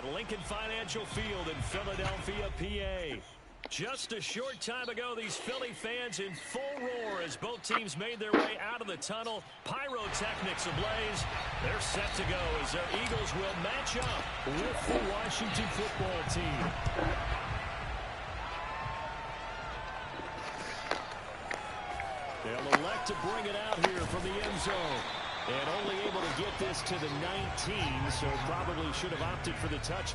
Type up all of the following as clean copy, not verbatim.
at Lincoln Financial Field in Philadelphia, PA. Just a short time ago, these Philly fans in full roar as both teams made their way out of the tunnel. Pyrotechnics ablaze. They're set to go as their Eagles will match up with the Washington football team. They'll elect to bring it out here from the end zone. And only able to get this to the 19, so probably should have opted for the touch.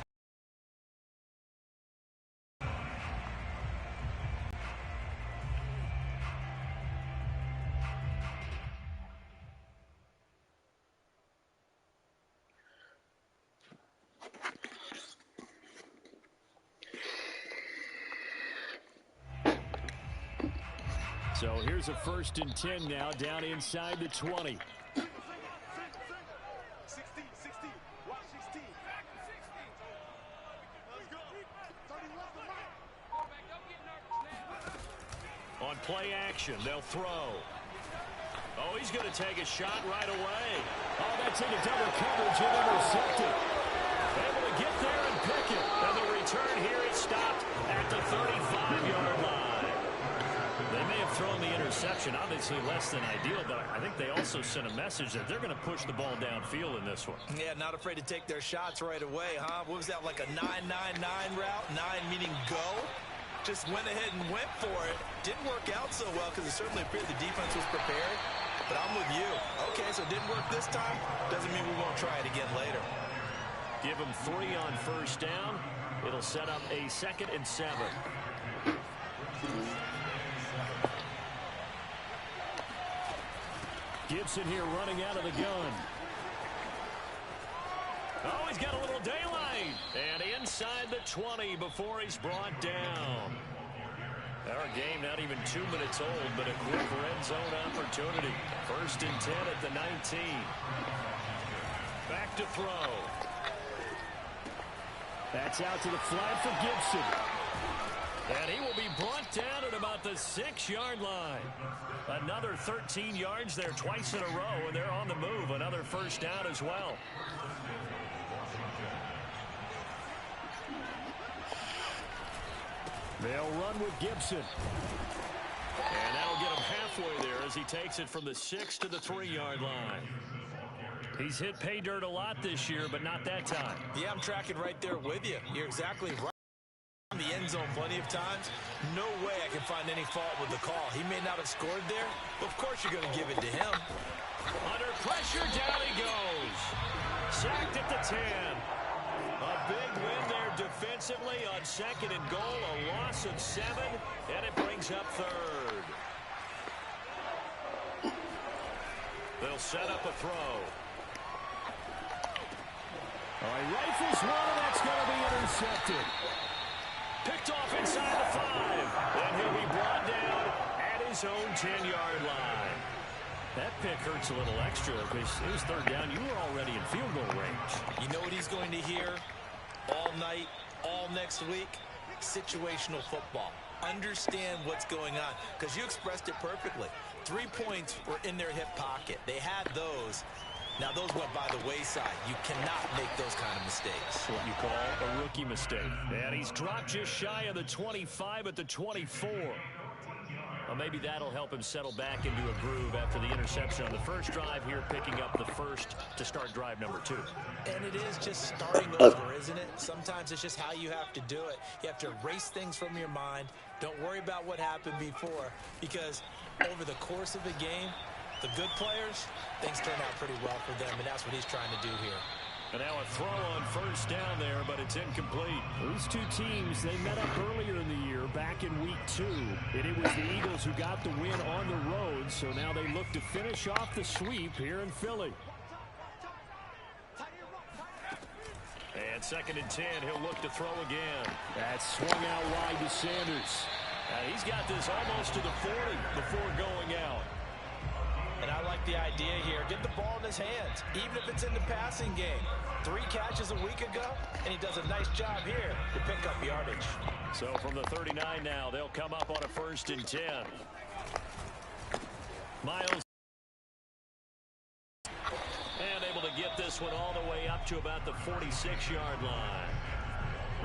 So here's a 1st and 10 now, down inside the 20. On play action, they'll throw. Oh, he's going to take a shot right away. Oh, that's into double coverage and intercepted. Able to get there and pick it. And the return here is stopped at the 35-yard line. They may have thrown the interception, obviously less than ideal, but I think they also sent a message that they're going to push the ball downfield in this one. Yeah, not afraid to take their shots right away, huh? What was that, like a 9-9-9 route? 9 meaning go? Just went ahead and went for it. Didn't work out so well because it certainly appeared the defense was prepared. But I'm with you. Okay, so it didn't work this time. Doesn't mean we won't try it again later. Give them 3 on 1st down. It'll set up a 2nd and 7. Gibson here running out of the gun. Oh, he's got a little daylight. And inside the 20 before he's brought down. Our game not even 2 minutes old, but a quick red zone opportunity. 1st and 10 at the 19. Back to throw. That's out to the flat for Gibson. And he will be brought down at about the 6-yard line. Another 13 yards there twice in a row, and they're on the move. Another 1st down as well. They'll run with Gibson. And that'll get him halfway there as he takes it from the 6 to the 3-yard line. He's hit pay dirt a lot this year, but not that time. Yeah, I'm tracking right there with you. You're exactly right. In the end zone plenty of times. No way I can find any fault with the call. He may not have scored there, but of course you're going to give it to him. Under pressure, down he goes. Sacked at the 10. A big win there defensively on 2nd and goal. A loss of 7, and it brings up 3rd. They'll set up a throw. All right, rifles one, and that's going to be intercepted. Picked off inside the 5. And he'll be brought down at his own 10-yard line. That pick hurts a little extra because it was 3rd down. You were already in field goal range. You know what he's going to hear all night, all next week? Situational football. Understand what's going on because you expressed it perfectly. 3 points were in their hip pocket. They had those. Now, those went by the wayside. You cannot make those kind of mistakes. What you call a rookie mistake. And he's dropped just shy of the 25 at the 24. Well, maybe that'll help him settle back into a groove after the interception on the 1st drive here, picking up the 1st to start drive number 2. And it is just starting over, isn't it? Sometimes it's just how you have to do it. You have to erase things from your mind. Don't worry about what happened before, because over the course of a game, the good players, things turn out pretty well for them, and that's what he's trying to do here. And now a throw on 1st down there, but it's incomplete. These two teams, they met up earlier in the year, back in week 2. And it was the Eagles who got the win on the road, so now they look to finish off the sweep here in Philly. And 2nd and 10, he'll look to throw again. That's swung out wide to Sanders. He's got this almost to the 40 before going out. And I like the idea here. Get the ball in his hands, even if it's in the passing game. 3 catches a week ago, and he does a nice job here to pick up yardage. So from the 39 now, they'll come up on a 1st and 10. Miles. And able to get this one all the way up to about the 46-yard line.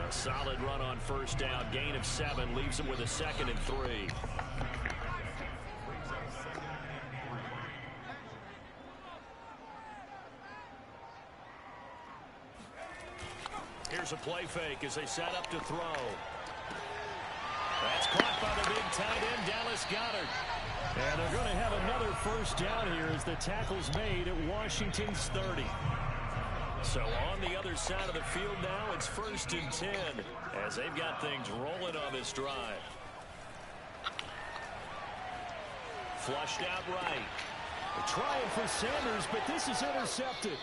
A solid run on first down. Gain of 7 leaves him with a 2nd and 3. Here's a play fake as they set up to throw. That's caught by the big tight end, Dallas Goedert. And they're going to have another first down here as the tackle's made at Washington's 30. So on the other side of the field now, it's 1st and 10 as they've got things rolling on this drive. Flushed out right. They're trying for Sanders, but this is intercepted.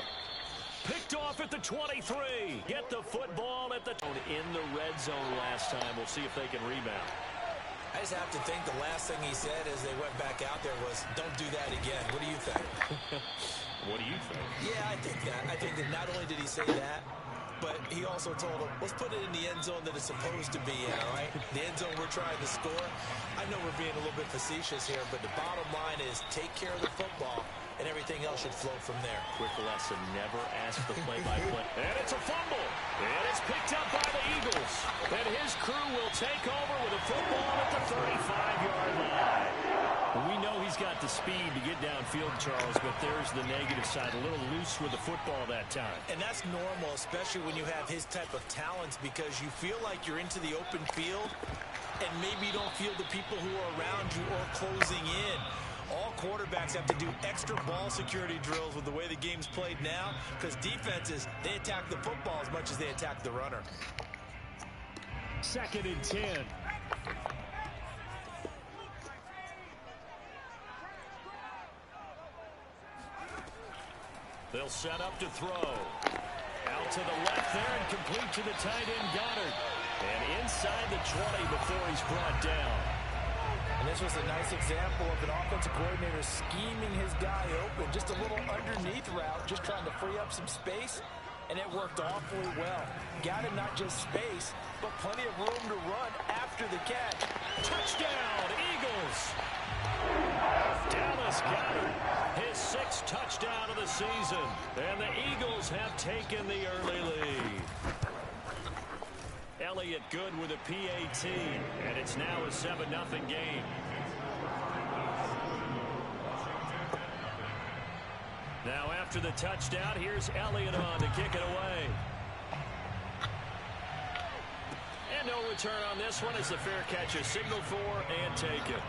Picked off at the 23. Get the football at the in the red zone last time. We'll see if they can rebound. I just have to think the last thing he said as they went back out there was, don't do that again. What do you think? What do you think? Yeah, I think that. I think that not only did he say that, but he also told them, let's put it in the end zone that it's supposed to be in, all right? The end zone we're trying to score. I know we're being a little bit facetious here, but the bottom line is take care of the football, and everything else should flow from there. Quick lesson, never ask the play-by-play. And it's a fumble. And it's picked up by the Eagles. And his crew will take over with a football at the 35-yard line. We know he's got the speed to get downfield, Charles, but there's the negative side. A little loose with the football that time. And that's normal, especially when you have his type of talents, because you feel like you're into the open field, and maybe you don't feel the people who are around you or closing in. All quarterbacks have to do extra ball security drills with the way the game's played now, because defenses, they attack the football as much as they attack the runner. 2nd and 10. They'll set up to throw. Out to the left there and complete to the tight end, Goedert. And inside the 20 before he's brought down. And this was a nice example of an offensive coordinator scheming his guy open. Just a little underneath route, just trying to free up some space. And it worked awfully well. Got him not just space, but plenty of room to run after the catch. Touchdown, Eagles! Dallas Goedert, his 6th touchdown of the season. And the Eagles have taken the early lead. Elliott good with a PAT, and it's now a 7-0 game. Now after the touchdown, here's Elliott on to kick it away. And no return on this one as the fair catch is signaled for and taken.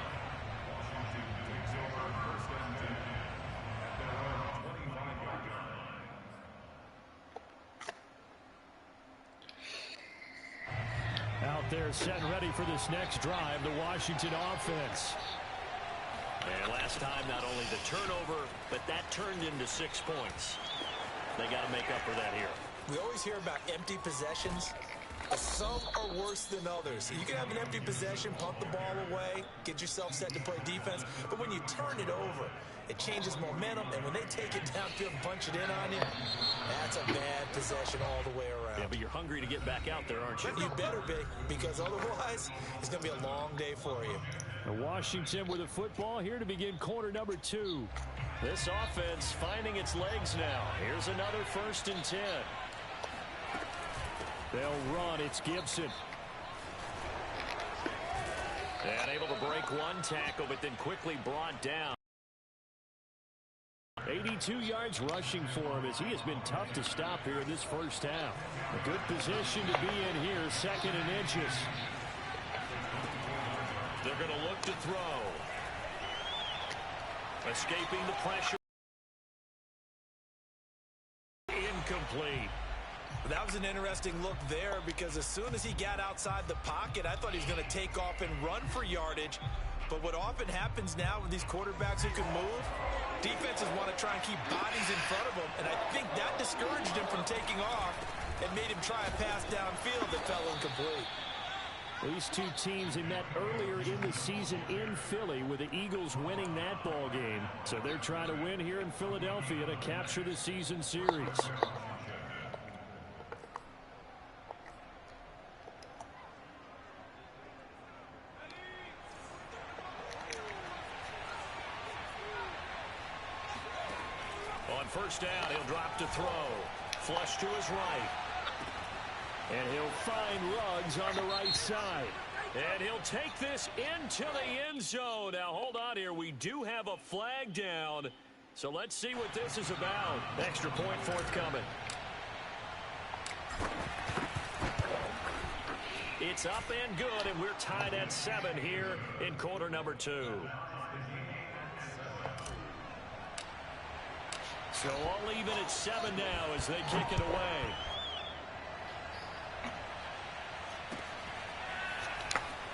Out there set and ready for this next drive, the Washington offense. And last time, not only the turnover, but that turned into 6 points. They got to make up for that here. We always hear about empty possessions. Some are worse than others. You can have an empty possession, pump the ball away, get yourself set to play defense. But when you turn it over, it changes momentum. And when they take it downfield and punch it in on you, that's a bad possession all the way around. Yeah, but you're hungry to get back out there, aren't you? You better be, because otherwise, it's going to be a long day for you. Washington with a football here to begin quarter number 2. This offense finding its legs now. Here's another 1st and 10. They'll run. It's Gibson. And able to break one tackle, but then quickly brought down. 82 yards rushing for him as he has been tough to stop here in this first half. A good position to be in here, 2nd and inches. They're going to look to throw. Escaping the pressure. Incomplete. That was an interesting look there, because as soon as he got outside the pocket, I thought he was going to take off and run for yardage. But what often happens now with these quarterbacks who can move, defenses want to try and keep bodies in front of them, and I think that discouraged him from taking off and made him try a pass downfield that fell incomplete. These two teams, they met earlier in the season in Philly with the Eagles winning that ball game. So they're trying to win here in Philadelphia to capture the season series. On first down, he'll drop to throw. Flush to his right. And he'll find Ruggs on the right side. And he'll take this into the end zone. Now, hold on here. We do have a flag down. So let's see what this is about. Extra point forthcoming. It's up and good, and we're tied at 7 here in quarter number 2. So all even at 7 now as they kick it away.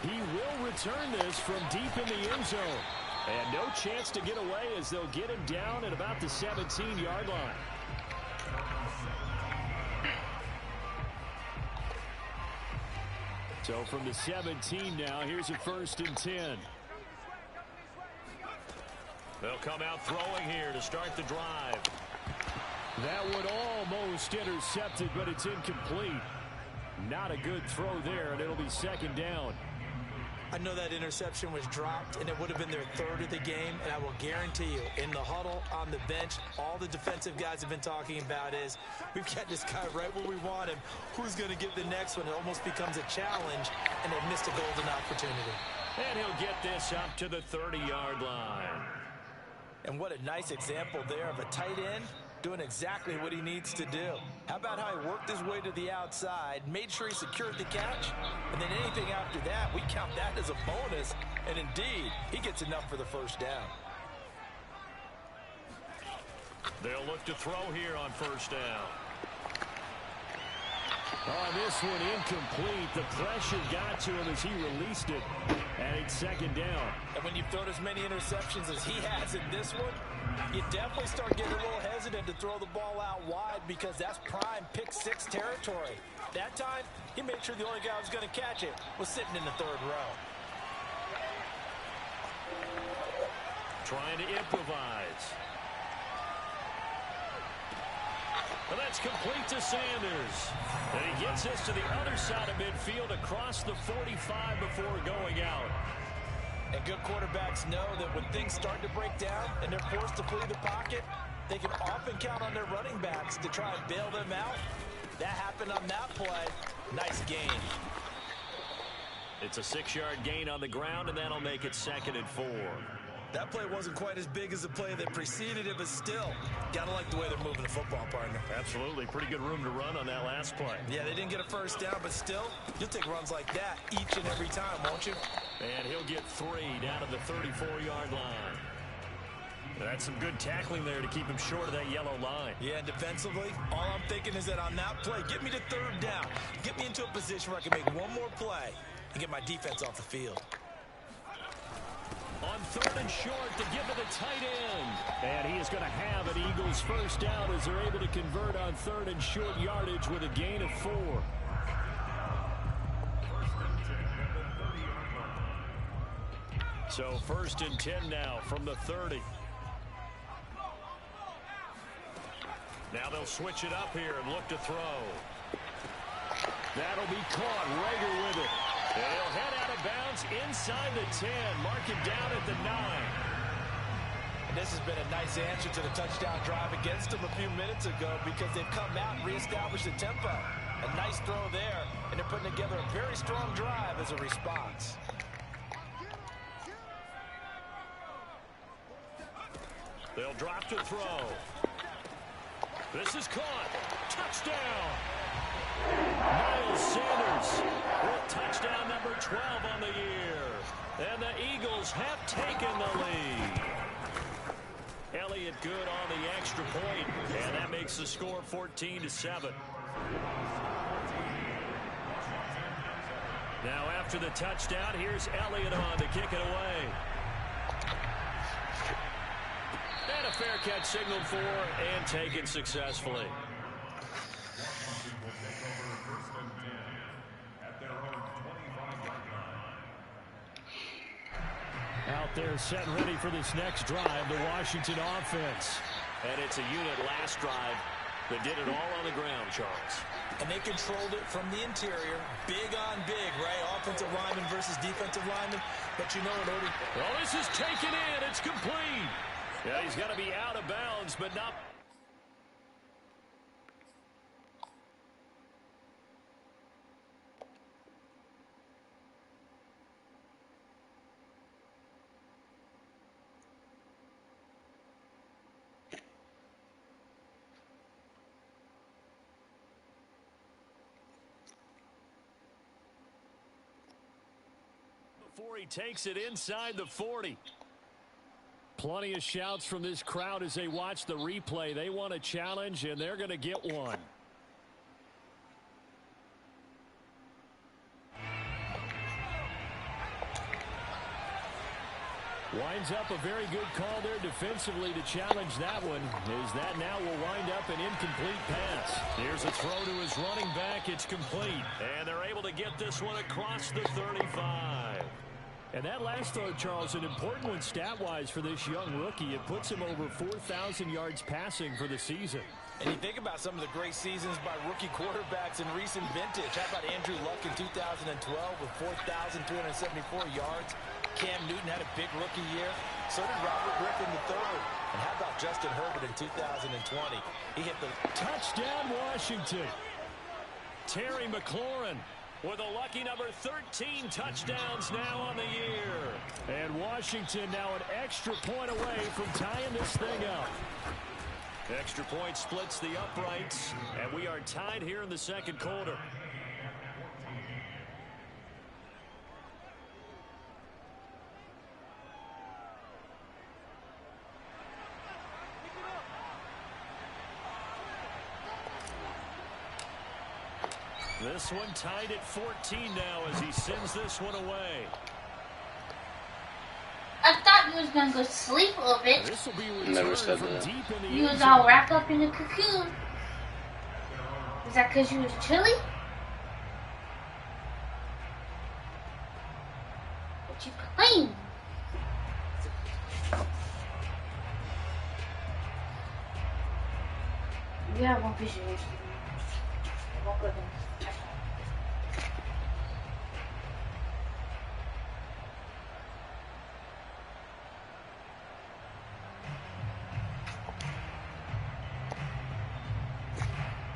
He will return this from deep in the end zone. And no chance to get away as they'll get him down at about the 17-yard line. So from the 17 now, here's a 1st and 10. They'll come out throwing here to start the drive. That would almost intercepted, but it's incomplete. Not a good throw there, and it'll be 2nd down. I know that interception was dropped, and it would have been their 3rd of the game, and I will guarantee you, in the huddle, on the bench, all the defensive guys have been talking about is, we've got this guy right where we want him. Who's going to get the next one? It almost becomes a challenge, and they've missed a golden opportunity. And he'll get this up to the 30-yard line. And what a nice example there of a tight end doing exactly what he needs to do. How about how he worked his way to the outside, made sure he secured the catch, and then anything after that, we count that as a bonus, and indeed, he gets enough for the 1st down. They'll look to throw here on 1st down. On this one, incomplete. The pressure got to him as he released it, and it's 2nd down. And when you've thrown as many interceptions as he has in this one, you definitely start getting a little hesitant to throw the ball out wide because that's prime pick 6 territory. That time, he made sure the only guy who was going to catch it was sitting in the 3rd row. Trying to improvise. And that's complete to Sanders. And he gets this to the other side of midfield across the 45 before going out. And good quarterbacks know that when things start to break down and they're forced to flee the pocket, they can often count on their running backs to try and bail them out. That happened on that play. Nice gain. It's a 6-yard gain on the ground, and that'll make it 2nd and 4. That play wasn't quite as big as the play that preceded it, but still, gotta like the way they're moving the football, partner. Absolutely. Pretty good room to run on that last play. Yeah, they didn't get a 1st down, but still, you'll take runs like that each and every time, won't you? And he'll get 3 down to the 34-yard line. That's some good tackling there to keep him short of that yellow line. Yeah, and defensively, all I'm thinking is that on that play, get me to 3rd down. Get me into a position where I can make one more play and get my defense off the field. On 3rd and short to give to the tight end. And he is going to have an Eagles 1st down as they're able to convert on 3rd and short yardage with a gain of 4. So 1st and 10 now from the 30. Now they'll switch it up here and look to throw. That'll be caught. Rager with it. And he'll head out of bounds inside the 10. Mark it down at the 9. And this has been a nice answer to the touchdown drive against them a few minutes ago because they've come out and reestablished the tempo. A nice throw there, and they're putting together a very strong drive as a response. They'll drop to throw. This is caught. Touchdown. Miles Sanders with touchdown number 12 on the year. And the Eagles have taken the lead. Elliott good on the extra point, and that makes the score 14-7. Now after the touchdown, here's Elliott on to kick it away. And a fair catch signaled for and taken successfully. Out there set and ready for this next drive, the Washington offense. And it's a unit last drive that did it all on the ground, Charles. And they controlled it from the interior, big on big, right? Offensive lineman versus defensive lineman. But you know in order... Well, this is taken in. It's complete. Yeah, he's got to be out of bounds, but not... before he takes it inside the 40. Plenty of shouts from this crowd as they watch the replay. They want a challenge, and they're going to get one. Winds up a very good call there defensively to challenge that one. As that now will wind up an incomplete pass. Here's a throw to his running back. It's complete. And they're able to get this one across the 35. And that last throw, Charles, an important one stat-wise for this young rookie. It puts him over 4,000 yards passing for the season. And you think about some of the great seasons by rookie quarterbacks in recent vintage. How about Andrew Luck in 2012 with 4,374 yards? Cam Newton had a big rookie year. So did Robert Griffin III. And how about Justin Herbert in 2020? He hit the touchdown, Washington. Terry McLaurin with a lucky number 13 touchdowns now on the year. And Washington now an extra point away from tying this thing up. Extra point splits the uprights, and we are tied here in the second quarter. This one tied at 14 now as he sends this one away. I thought you was going to go to sleep a little bit. This will be Never said that. You was all wrapped up in a cocoon. Is that because you was chilly? What you claim? You have one piece of this. Walk with him.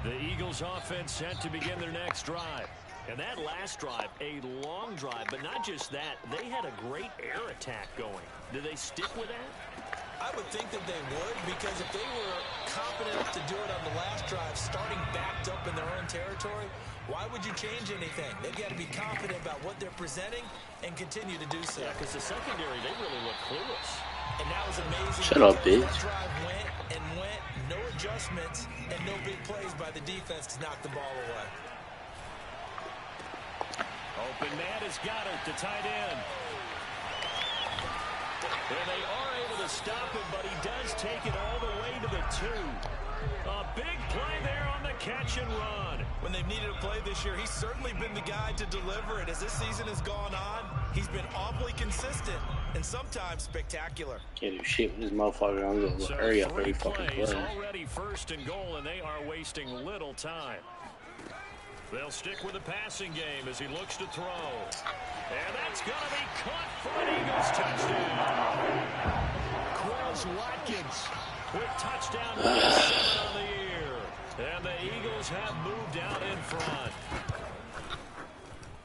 The Eagles offense set to begin their next drive. And that last drive, a long drive, but not just that, they had a great air attack going. Do they stick with that? I would think that they would, because if they were confident enough to do it on the last drive, starting backed up in their own territory, why would you change anything? They've got to be confident about what they're presenting and continue to do so. Yeah, because the secondary, they really look clueless. And that was amazing. Shut up, bitch. That drive went and went, no adjustments, and no big plays by the defense to knock the ball away. Open man has got it to tight end. And they are able to stop him, but he does take it all the way to the 2. A big play there on the catch and run. When they've needed a play this year, he's certainly been the guy to deliver it. As this season has gone on, he's been awfully consistent and sometimes spectacular. Can't do shit with this motherfucker. I'm going to hurry up every fucking play. Already first and goal, and they are wasting little time. They'll stick with the passing game as he looks to throw. And that's going to be caught for an Eagles touchdown. Quez Watkins with touchdown number 7 on the year. And the Eagles have moved out in front.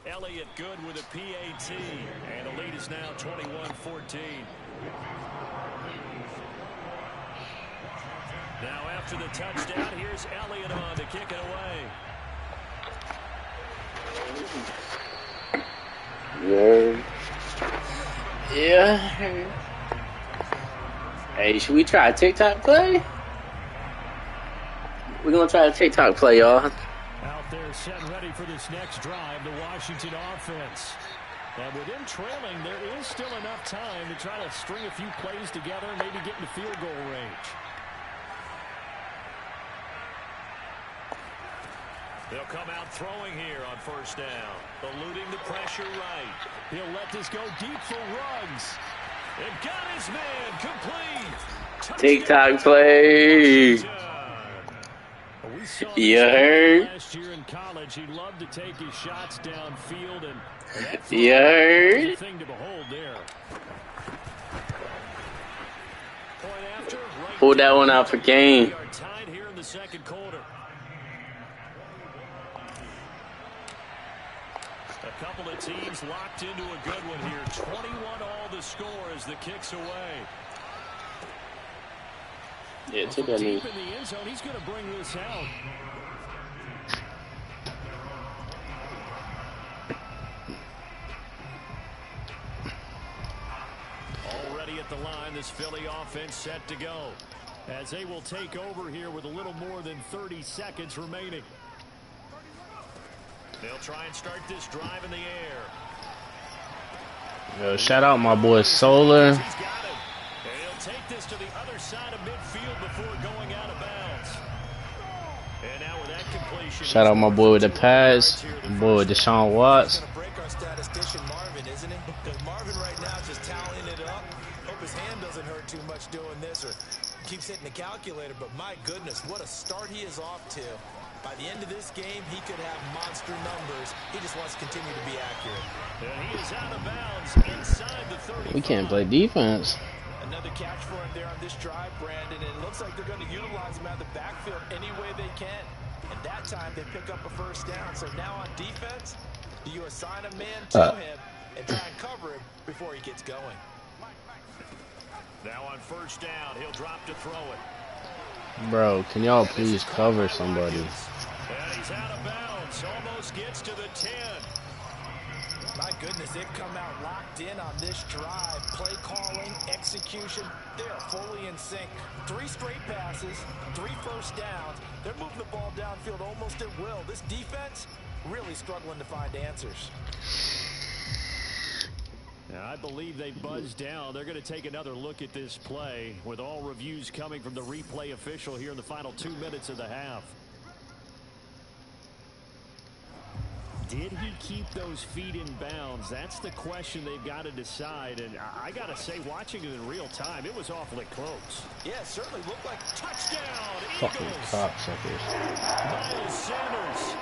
Elliott good with a PAT. And the lead is now 21-14. Now after the touchdown, here's Elliott on to kick it away. Yeah. Hey, should we try a TikTok play? We're going to try a TikTok play, y'all. Out there set ready for this next drive, the Washington offense. And with them trailing, there is still enough time to try to string a few plays together and maybe get into field goal range. They'll come out throwing here on first down. Eluding the pressure right. He'll let this go deep for Ruggs. And got his man complete. TikTok play. You heard? Last year in college, he loved to take his shots downfield, and you heard? Thing to behold there. Point after, right. Pull that one out for game. We are tied here in the second quarter. A couple of teams locked into a good one here. 21 all the score as the kick's away. Yeah, take that knee. Deep in the end zone, he's going to bring this out. at the line. This Philly offense set to go, as they will take over here with a little more than 30 seconds remaining. They'll try and start this drive in the air. Yo, shout out my boy Solar. He's got it. And he'll take this to the other side of midfield before going out of bounds. And now with that completion, Shout out my boy with the pass. My boy with Deshaun Watts. Gonna break our statistician Marvin, isn't he? Because Marvin right now just tallying it up. Hope his hand doesn't hurt too much doing this, or keeps hitting the calculator. But my goodness, what a start he is off to. By the end of this game, he could have monster numbers. He just wants to continue to be accurate. And he is out of bounds inside the 35. We can't play defense. Another catch for him there on this drive, Brandon. And it looks like they're going to utilize him out of the backfield any way they can. And that time, they pick up a first down. So now on defense, you assign a man to him and try and cover him before he gets going. Now on first down, he'll drop to throw it. Bro, can y'all please cover somebody? And he's out of bounds. Almost gets to the 10. My goodness, they've come out locked in on this drive. Play calling, execution, they are fully in sync. 3 straight passes, 3 first downs. They're moving the ball downfield almost at will. This defense really struggling to find answers. Now, I believe they buzzed down. They're going to take another look at this play, with all reviews coming from the replay official here in the final 2 minutes of the half. Did he keep those feet in bounds? That's the question they've got to decide. And I got to say, watching it in real time, it was awfully close. Yeah, it certainly looked like Touchdown, Fucking Eagles. cocksuckers. Miles Sanders,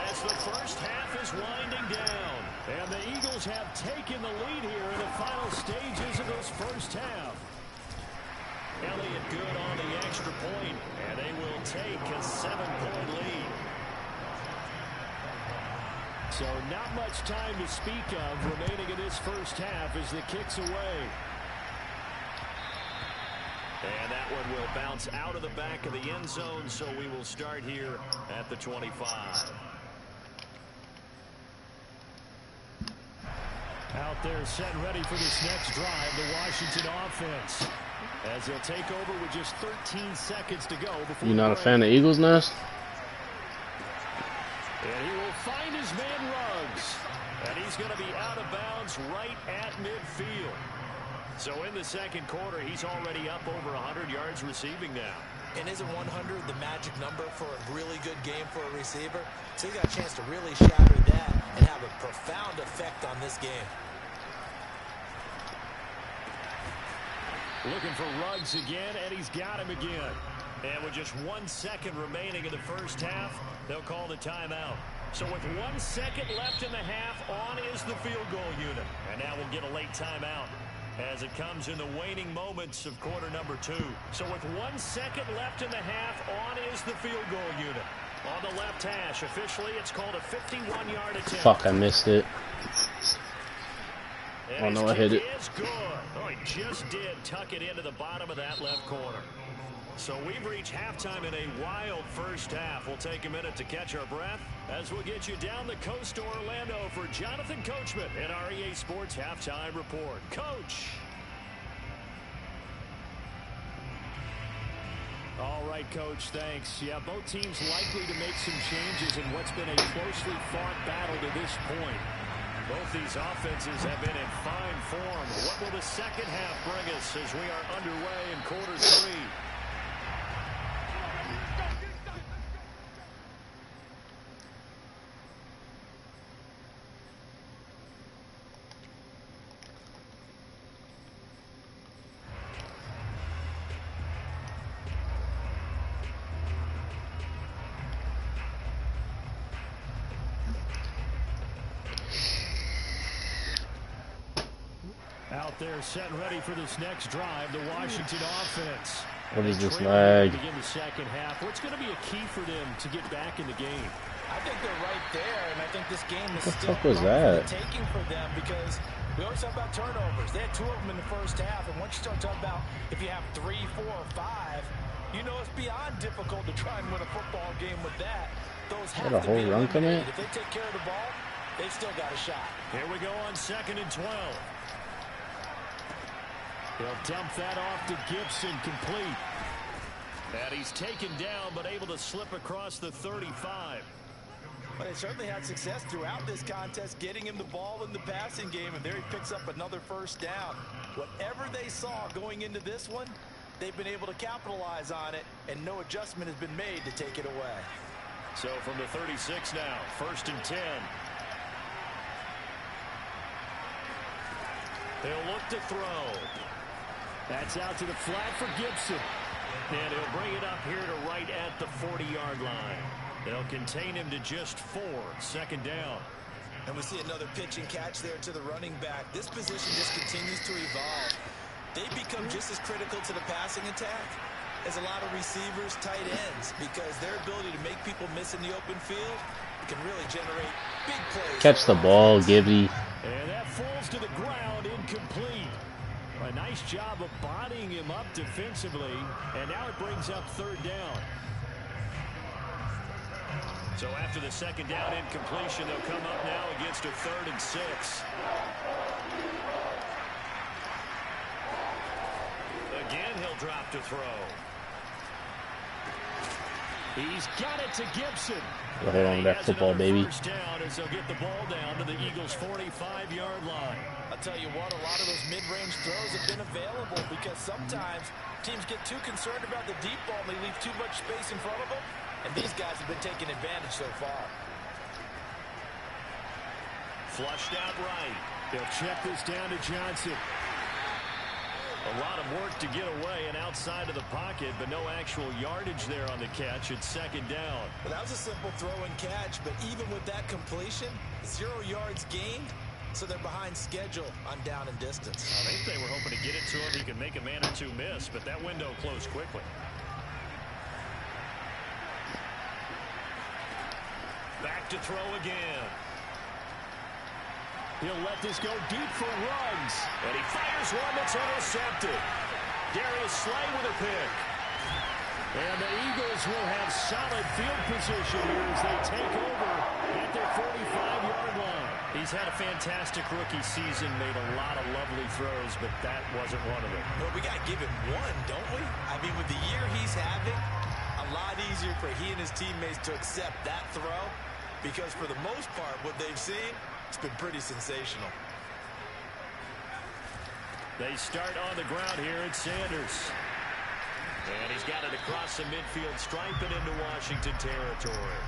as the first half is winding down. And the Eagles have taken the lead here in the final stages of this first half. Elliott good on the extra point, and they will take a 7-point lead. So not much time to speak of remaining in this first half as the kick's away. And that one will bounce out of the back of the end zone, so we will start here at the 25. Out there set and ready for this next drive, the Washington offense, as they'll take over with just 13 seconds to go before. You not a fan of Eagles Nest? And he will find his man Ruggs, and he's going to be out of bounds right at midfield. So in the second quarter, he's already up over 100 yards receiving now. And isn't 100 the magic number for a really good game for a receiver? So he got a chance to really shatter that and have a profound effect on this game. Looking for Ruggs again, and he's got him again. And with just 1 second remaining in the first half, they'll call the timeout. So with 1 second left in the half, on is the field goal unit. And now we'll get a late timeout as it comes in the waning moments of quarter number 2. So with 1 second left in the half, on is the field goal unit. On the left hash, officially it's called a 51-yard attempt. Fuck, I missed it. Oh no, I hit it. Is good. Oh, he just did tuck it into the bottom of that left corner. So we've reached halftime in a wild first half. We'll take a minute to catch our breath as we'll get you down the coast to Orlando for Jonathan Coachman in our EA Sports Halftime Report. Coach. All right, Coach, thanks. Yeah, both teams likely to make some changes in what's been a closely fought battle to this point. Both these offenses have been in fine form. What will the second half bring us as we are underway in quarter 3? Out there set and ready for this next drive, the Washington offense. What is this lag? Begin the second half. What's going to be a key for them to get back in the game? I think they're right there, and I think this game is What the still fuck was that? taking for them because we always talk about turnovers. They had 2 of them in the first half, and once you start talking about if you have 3, 4, or 5, you know it's beyond difficult to try and win a football game with that. Those have a to whole be run coming? eliminated. If they take care of the ball, they've still got a shot. Here we go on 2nd and 12. He'll dump that off to Gibson, complete. And he's taken down, but able to slip across the 35. But they certainly had success throughout this contest, getting him the ball in the passing game, and there he picks up another first down. Whatever they saw going into this one, they've been able to capitalize on it, and no adjustment has been made to take it away. So from the 36 now, 1st and 10. He'll look to throw. That's out to the flat for Gibson. And he'll bring it up here to right at the 40-yard line. They'll contain him to just 4, 2nd down. And we see another pitch and catch there to the running back. This position just continues to evolve. They become just as critical to the passing attack as a lot of receivers, tight ends, because their ability to make people miss in the open field can really generate big plays. Catch the ball, Gibby. And that falls to the ground, incomplete. A nice job of bodying him up defensively, and now it brings up 3rd down. So after the 2nd down incompletion, they'll come up now against a 3rd and 6. Again, he'll drop to throw. He's got it to Gibson. Go ahead on that football, baby. First down as they'll get the ball down to the Eagles' 45-yard line. I'll tell you what, a lot of those mid-range throws have been available because sometimes teams get too concerned about the deep ball and they leave too much space in front of them, and these guys have been taking advantage so far. Flushed out right. They'll check this down to Johnson. A lot of work to get away and outside of the pocket, but no actual yardage there on the catch. It's 2nd down. Well, that was a simple throw and catch, but even with that completion, 0 yards gained, so they're behind schedule on down and distance. I think they were hoping to get it to him. He could make a man or two miss, but that window closed quickly. Back to throw again. He'll let this go deep for runs. And he fires one that's intercepted. Darius Slay with a pick. And the Eagles will have solid field position here as they take over at their 45-yard line. He's had a fantastic rookie season, made a lot of lovely throws, but that wasn't one of them. Well, we got to give him one, don't we? I mean, with the year he's having, a lot easier for he and his teammates to accept that throw because for the most part, what they've seen, it's been pretty sensational. They start on the ground here at Sanders. And he's got it across the midfield stripe and into Washington territory.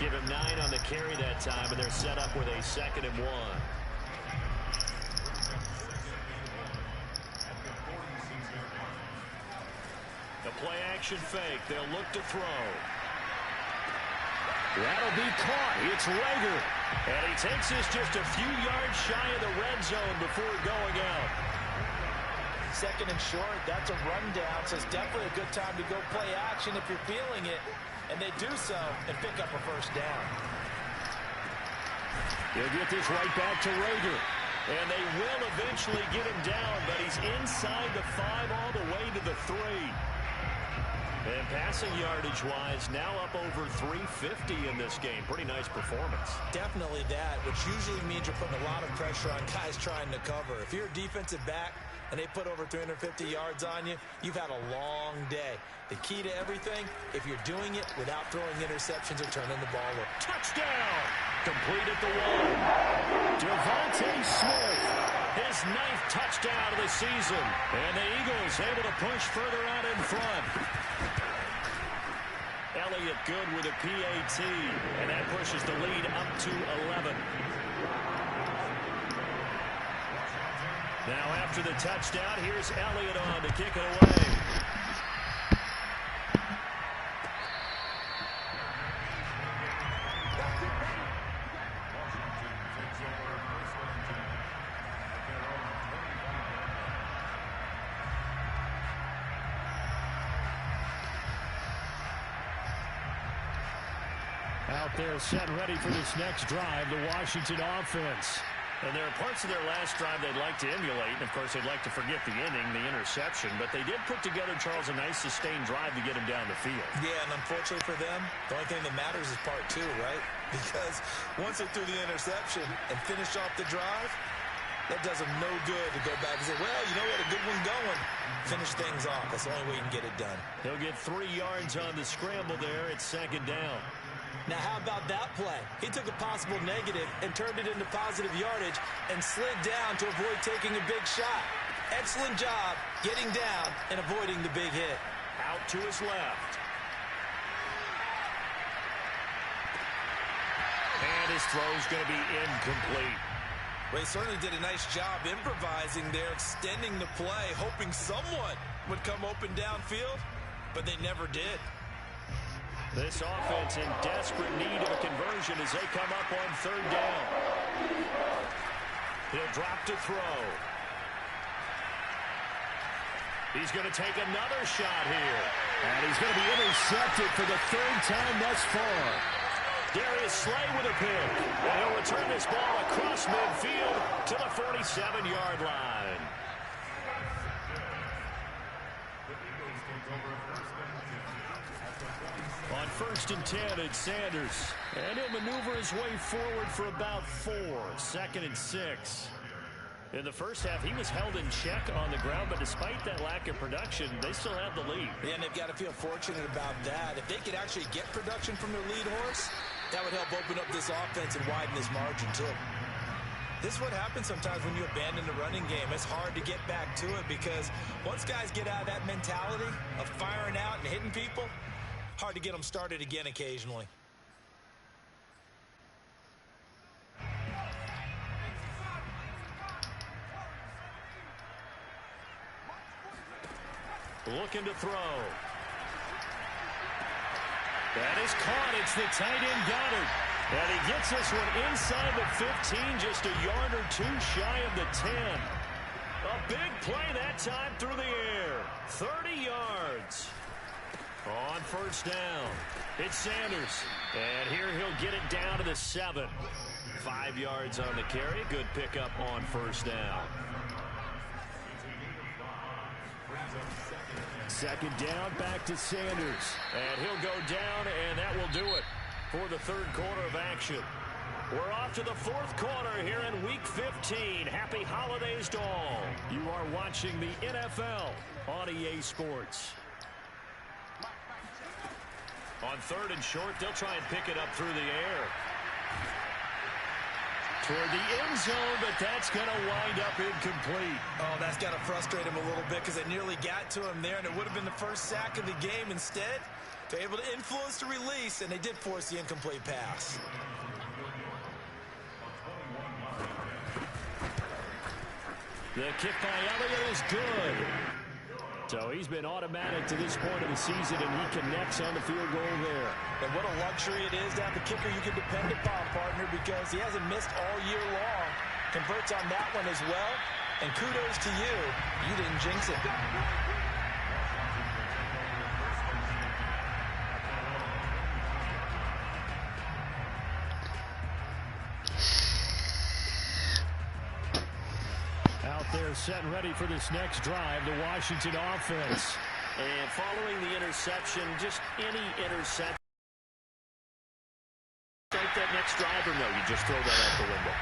Give him 9 on the carry that time, and they're set up with a 2nd and 1. The play action fake. They'll look to throw. That'll be caught. It's Rager. And he takes this just a few yards shy of the red zone before going out. 2nd and short, that's a rundown, so it's definitely a good time to go play action if you're feeling it, and they do so and pick up a first down. He'll get this right back to Rager, and they will eventually get him down, but he's inside the 5 all the way to the 3. And passing yardage-wise, now up over 350 in this game. Pretty nice performance. Definitely that, which usually means you're putting a lot of pressure on guys trying to cover. If you're a defensive back and they put over 350 yards on you, you've had a long day. The key to everything, if you're doing it without throwing interceptions or turning the ball over. Touchdown! Complete at the 1. Devontae Smith, his 9th touchdown of the season. And the Eagles able to push further out in front. Elliott good with a PAT, and that pushes the lead up to 11. Now after the touchdown, here's Elliott on to kick it away. Out there set ready for this next drive, the Washington offense. And there are parts of their last drive they'd like to emulate. And, of course, they'd like to forget the inning, the interception. But they did put together, Charles, a nice sustained drive to get him down the field. Yeah, and unfortunately for them, the only thing that matters is part 2, right? Because once they threw the interception and finished off the drive, That does him no good to go back and say, well, you know, we had a good one going. Finish things off. That's the only way you can get it done. He'll get 3 yards on the scramble there. It's 2nd down. Now, how about that play? He took a possible negative and turned it into positive yardage and slid down to avoid taking a big shot. Excellent job getting down and avoiding the big hit. Out to his left. And his throw's going to be incomplete. Well, he certainly did a nice job improvising there, extending the play, hoping someone would come open downfield, but they never did. This offense in desperate need of a conversion as they come up on 3rd down. He'll drop to throw. He's going to take another shot here. And he's going to be intercepted for the 3rd time thus far. Darius Slay with a pick. And he'll return this ball across midfield to the 47-yard line. On 1st and 10, it's Sanders. And he'll maneuver his way forward for about 4. 2nd and 6. In the first half, he was held in check on the ground, but despite that lack of production, they still have the lead. Yeah, and they've got to feel fortunate about that. If they could actually get production from their lead horse, that would help open up this offense and widen this margin, too. This is what happens sometimes when you abandon the running game. It's hard to get back to it because once guys get out of that mentality of firing out and hitting people, hard to get them started again occasionally. Looking to throw. That is caught. It's the tight end Goddard. And he gets this one inside the 15, just a yard or 2 shy of the 10. A big play that time through the air. 30 yards. On 1st down, it's Sanders. And here he'll get it down to the 7. 5 yards on the carry. Good pickup on 1st down. 2nd down, back to Sanders. And he'll go down, and that will do it for the 3rd quarter of action. We're off to the 4th quarter here in Week 15. Happy holidays to all. You are watching the NFL on EA Sports. On 3rd and short, they'll try and pick it up through the air. Toward the end zone, but that's going to wind up incomplete. Oh, that's got to frustrate him a little bit because they nearly got to him there, and it would have been the first sack of the game. Instead, they're able to influence the release, and they did force the incomplete pass. The kick by Elliott is good. So he's been automatic to this point of the season, and he connects on the field goal there. And what a luxury it is to have a kicker you can depend upon, partner, because he hasn't missed all year long. Converts on that one as well. And kudos to you. You didn't jinx it. They're set and ready for this next drive, the Washington offense. And following the interception, just any interception. Start that next drive, or no, you just throw that out the window.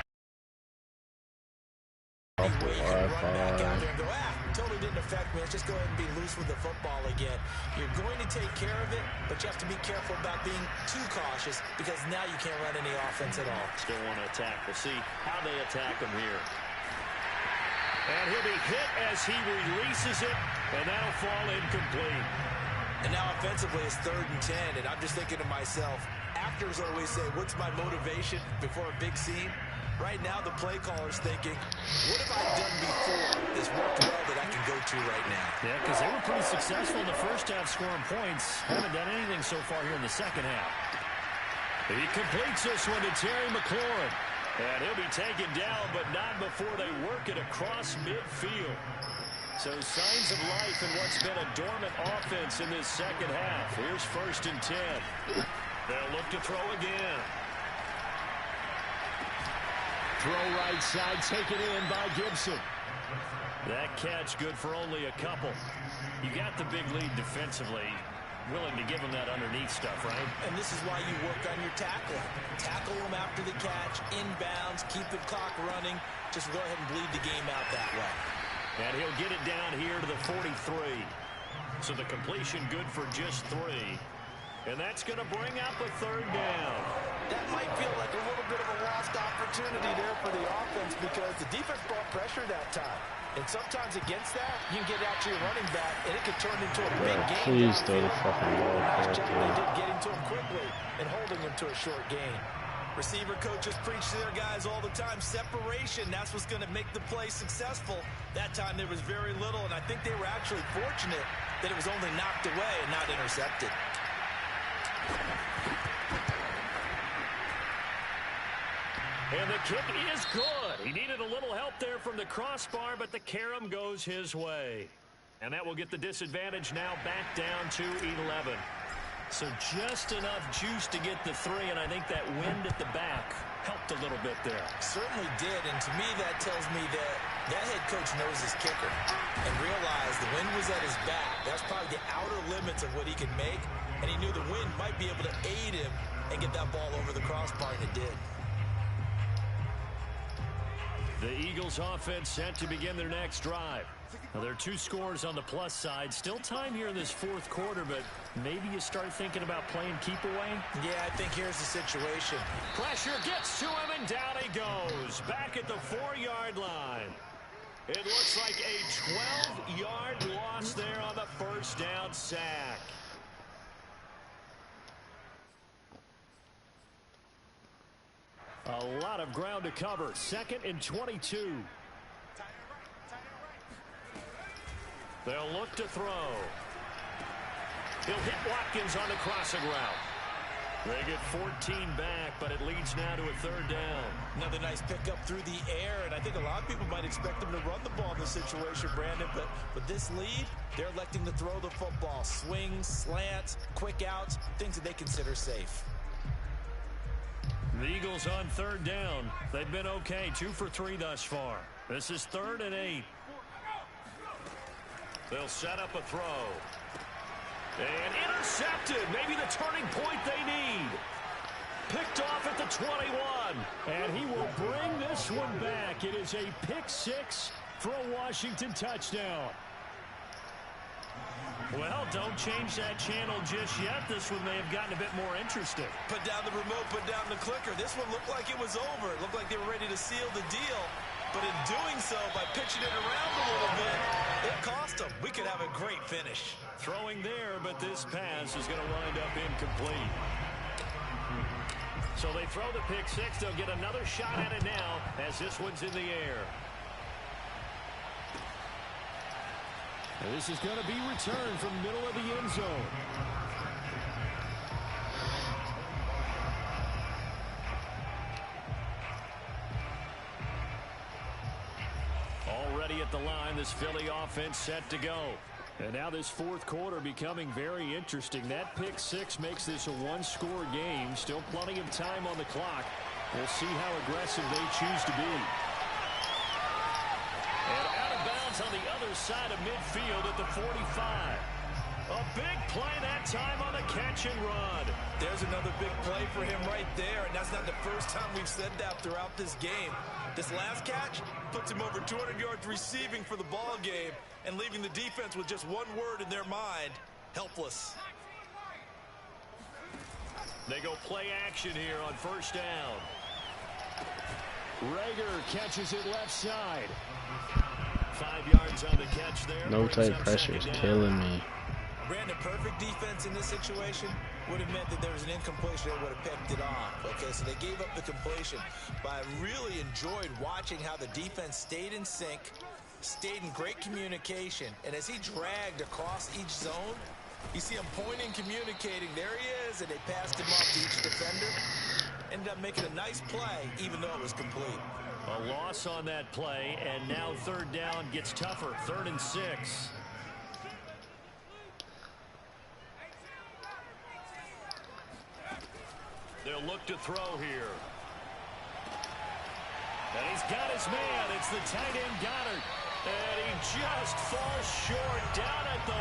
You can run back out there and go, totally didn't affect me. Let's just go ahead and be loose with the football again. You're going to take care of it, but you have to be careful about being too cautious because now you can't run any offense at all. Still want to attack. We'll see how they attack him here. And he'll be hit as he releases it, and that'll fall incomplete. And now offensively it's 3rd and 10, and I'm just thinking to myself, actors always say, what's my motivation before a big scene? Right now the play caller's thinking, what have I done before that's worked well that I can go to right now? Yeah, because they were pretty successful in the first half scoring points. Haven't done anything so far here in the second half. He completes this one to Terry McLaurin. And he'll be taken down, but not before they work it across midfield. So signs of life in what's been a dormant offense in this second half. Here's 1st and 10. They'll look to throw again. Throw right side, taken in by Gibson. That catch good for only a couple. You got the big lead defensively. willing to give him that underneath stuff, right? And this is why you work on your tackling. Tackle him after the catch, inbounds, keep the clock running. Just go ahead and bleed the game out that way. And he'll get it down here to the 43. So the completion good for just 3. And that's going to bring up a 3rd down. That might feel like a little bit of a lost opportunity there for the offense because the defense brought pressure that time. And sometimes against that, you can get out to your running back, and it could turn into a big game. Please throw the fucking ball. Nice job they did getting to him quickly and holding him to a short gain. Receiver coaches preach to their guys all the time. Separation, that's what's going to make the play successful. That time there was very little, and I think they were actually fortunate that it was only knocked away and not intercepted. And the kick is good. He needed a little help there from the crossbar, but the carom goes his way. And that will get the disadvantage now back down to 11. So just enough juice to get the 3, and I think that wind at the back helped a little bit there. Certainly did, and to me that tells me that head coach knows his kicker and realized the wind was at his back. That's probably the outer limits of what he could make, and he knew the wind might be able to aid him and get that ball over the crossbar, and it did. The Eagles offense set to begin their next drive. Now, there are 2 scores on the plus side. Still time here in this 4th quarter, but maybe you start thinking about playing keep away? Yeah, I think here's the situation. Pressure gets to him, and down he goes. Back at the 4-yard line. It looks like a 12-yard loss there on the 1st down sack. A lot of ground to cover. 2nd and 22. They'll look to throw. He'll hit Watkins on the crossing route. They get 14 back, but it leads now to a 3rd down. Another nice pickup through the air, and I think a lot of people might expect them to run the ball in this situation, Brandon, but with this lead, they're electing to throw the football. Swings, slants, quick outs, things that they consider safe. The Eagles on 3rd down. They've been okay, 2 for 3 thus far. This is 3rd and 8. They'll set up a throw. And intercepted. Maybe the turning point they need. Picked off at the 21. And he will bring this one back. It is a pick 6 for a Washington touchdown. Well, don't change that channel just yet. This one may have gotten a bit more interesting. Put down the remote, put down the clicker. This one looked like it was over. It looked like they were ready to seal the deal. But in doing so, by pitching it around a little bit, it cost them. We could have a great finish. Throwing there, but this pass is going to wind up incomplete. So they throw the pick 6. They'll get another shot at it now as this one's in the air. And this is going to be returned from the middle of the end zone. Already at the line, this Philly offense set to go. And now this 4th quarter becoming very interesting. That pick 6 makes this a 1-score game. Still plenty of time on the clock. We'll see how aggressive they choose to be. And out of bounds on the other side of midfield at the 45. A big play that time on the catch and run. There's another big play for him right there, and that's not the first time we've said that throughout this game. This last catch puts him over 200 yards receiving for the ball game and leaving the defense with just one word in their mind: helpless. They go play action here on 1st down. Reagor catches it left side. 5 yards on the catch there. No tight pressure is killing me. Brandon, perfect defense in this situation would have meant that there was an incompletion that would have picked it off. Okay, so they gave up the completion. But I really enjoyed watching how the defense stayed in sync, stayed in great communication, and as he dragged across each zone, you see him pointing, communicating. There he is, and they passed him off to each defender. Ended up making a nice play, even though it was complete. A loss on that play, and now 3rd down gets tougher. 3rd and 6. They'll look to throw here. And he's got his man. It's the tight end Goddard. And he just falls short down at the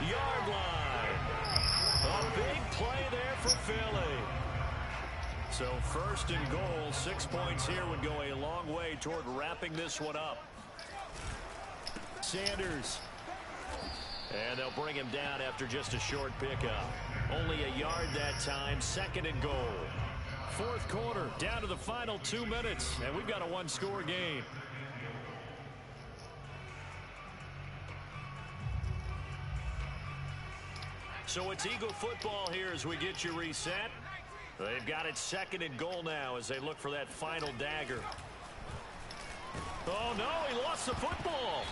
1-yard line. big play there for Philly. So first and goal, 6 points here would go a long way toward wrapping this one up. Sanders. And they'll bring him down after just a short pickup. Only a yard that time, second and goal. Fourth quarter, down to the final 2 minutes, and we've got a one-score game. So it's Eagle football here as we get you reset. They've got it second and goal now as they look for that final dagger. Oh, no, he lost the football.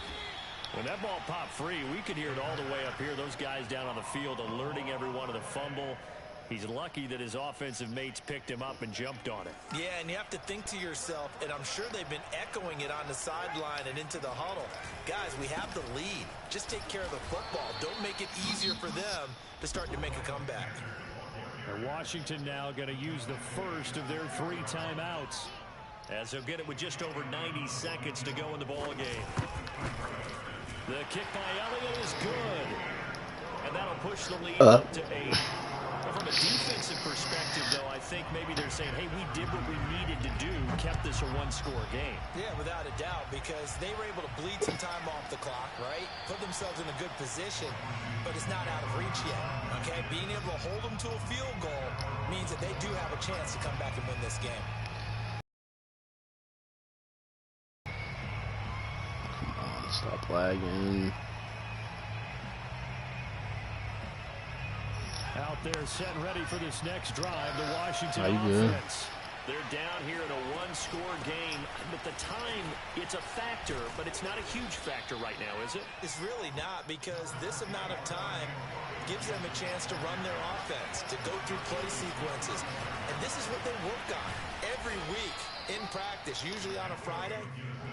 When that ball popped free, we could hear it all the way up here. Those guys down on the field alerting everyone of the fumble. He's lucky that his offensive mates picked him up and jumped on it. Yeah, and you have to think to yourself, and I'm sure they've been echoing it on the sideline and into the huddle. Guys, we have the lead. Just take care of the football. Don't make it easier for them to start to make a comeback. And Washington now going to use the first of their 3 timeouts, as they'll get it with just over 90 seconds to go in the ball game. The kick by Elliott is good. And that'll push the lead up to 8. From a defensive perspective, though, I think maybe they're saying, hey, we did what we needed to do, kept this a one-score game. Yeah, without a doubt, because they were able to bleed some time off the clock, right? Put themselves in a good position, but it's not out of reach yet, okay? Being able to hold them to a field goal means that they do have a chance to come back and win this game. Come on, stop lagging. Out there set ready for this next drive, the Washington offense. They're down here in a one-score game. But the time, it's a factor, but it's not a huge factor right now, is it? It's really not, because this amount of time gives them a chance to run their offense, to go through play sequences. And this is what they work on every week in practice, usually on a Friday.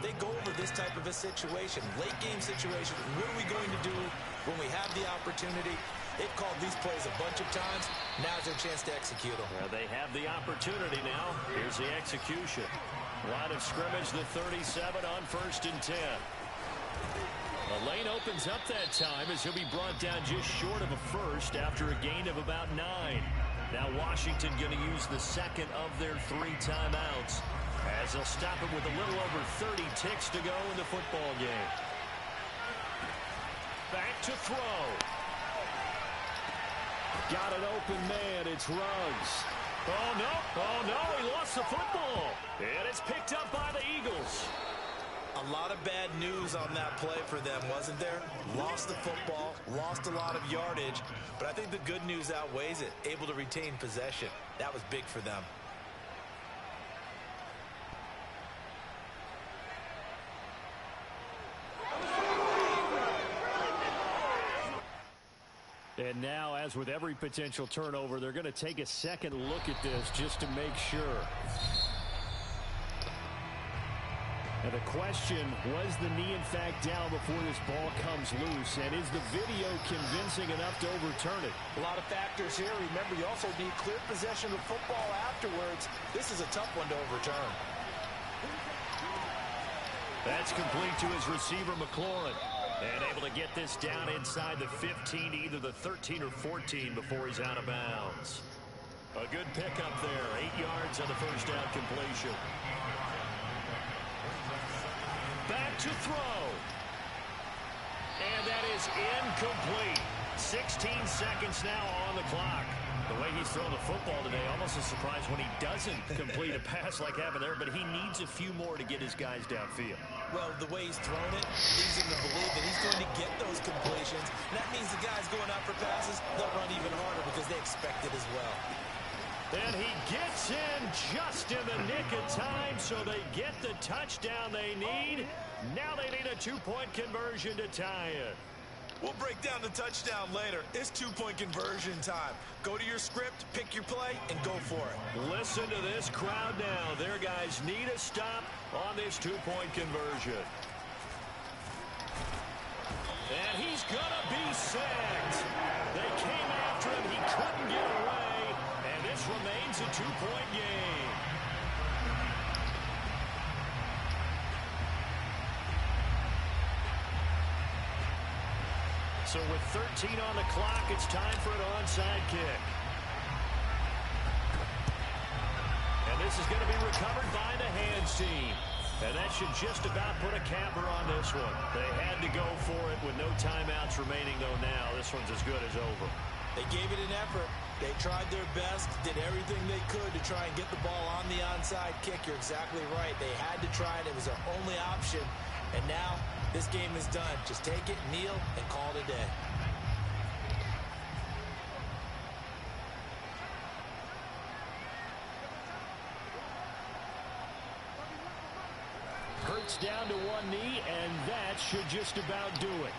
They go over this type of a situation, late game situation. What are we going to do when we have the opportunity? They've called these plays a bunch of times. Now's their chance to execute them. Well, they have the opportunity now. Here's the execution. Line of scrimmage, the 37 on 1st and 10. The lane opens up that time as he'll be brought down just short of a first after a gain of about 9. Now Washington going to use the second of their 3 timeouts as they'll stop it with a little over 30 ticks to go in the football game. Back to throw. Got an open man. It's Ruggs. Oh, no, he lost the football. And it's picked up by the Eagles. A lot of bad news on that play for them, wasn't there? Lost the football, lost a lot of yardage, but I think the good news outweighs it. Able to retain possession. That was big for them. And now, as with every potential turnover, they're going to take a second look at this just to make sure. And the question, was the knee in fact down before this ball comes loose? And is the video convincing enough to overturn it? A lot of factors here. Remember, you also need clear possession of football afterwards. This is a tough one to overturn. That's complete to his receiver, McLaurin. And able to get this down inside the 15, either the 13 or 14 before he's out of bounds. A good pickup there, 8 yards on the first down completion. Back to throw. And that is incomplete. 16 seconds now on the clock. The way he's thrown the football today, almost a surprise when he doesn't complete a pass like happened there, but he needs a few more to get his guys downfield. Well, the way he's thrown it leads him to believe that he's going to get those completions. And that means the guys going out for passes, they'll run even harder because they expect it as well. And he gets in just in the nick of time, so they get the touchdown they need. Now they need a 2-point conversion to tie it. We'll break down the touchdown later. It's 2-point conversion time. Go to your script, pick your play, and go for it. Listen to this crowd now. Their guys need a stop on this 2-point conversion. And he's going to be sacked. They came after him. He couldn't get away. And this remains a 2-point game. So with 13 on the clock, it's time for an onside kick. And this is going to be recovered by the hands team. And that should just about put a capper on this one. They had to go for it with no timeouts remaining, though now. This one's as good as over. They gave it an effort. They tried their best, did everything they could to try and get the ball on the onside kick. You're exactly right. They had to try it. It was their only option. And now this game is done. Just take it, kneel, and call it a day. Hurts down to one knee, and that should just about do it.